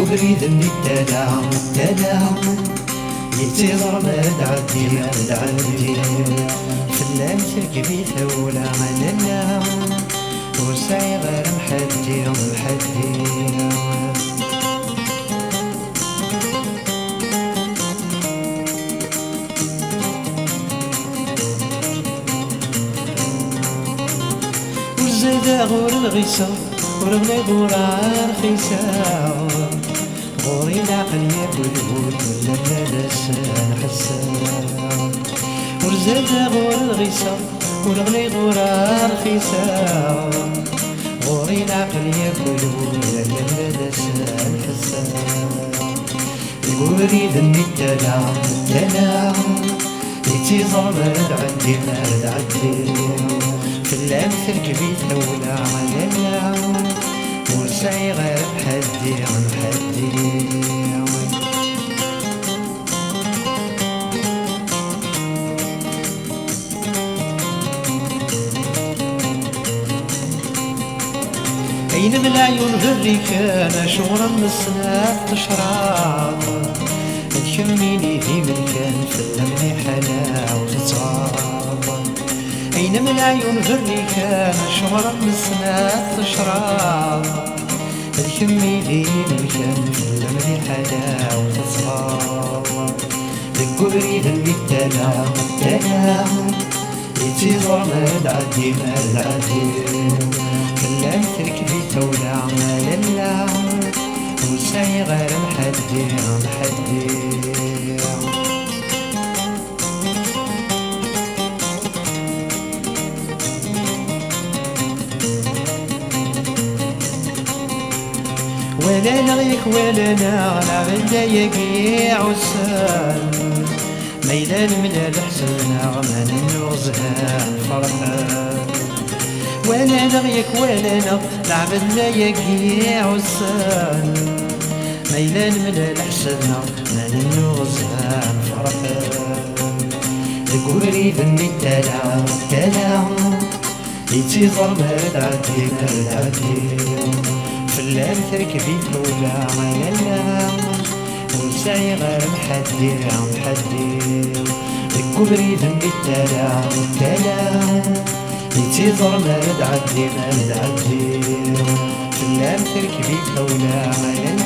بريد التلا تلا يتيضر ما تعدي ما تعدي فلان تركبي ثولة لا وسعي غير محدي محدي وزاد غور الغيسة ورغلي غورا رخيصة غوري العقل ياكل ولا لاس نحسن ورزاد غور الغيسة ورغلي غورا رخيصة غوري العقل ياكل ولا لاس نحسن يقولي ذني التلا تلا يتيضر مرد عندي مرد عندي في اللعب تركبي ثولة على اللعب وسعي غير حدي عن حدي أين من العيون في الركانة شغرا من السناب تشرب تشميني في مكان فلمني حلا وتتصاب أين من العيون في الركانة شغرا من السناب تشرب تشمي في مكان فلمني حلا وتتصاب ذكري ذنبي التلا التلا يتيضر ما تعدي ما تعدي فلان تركبي تولع ما لا وسعي غير محدي محدي ولا نغيك ولا نغلع بالدايق عسان ميلان من الحسن غمان النغزها فرحان ولا نغيك ولا نغلع بالدايق عسان ميلان من الحسن غمان النغزها فرحان ذكوري ذني التلا تلا يتيضر ما تعدي ما تعدي فلان تركبي ثولة على اللام وسعي غير محدي محدي الكبري ذنبي التلا التلا يتيضر ما تعدي ما تعدي فلان تركبي ثولة على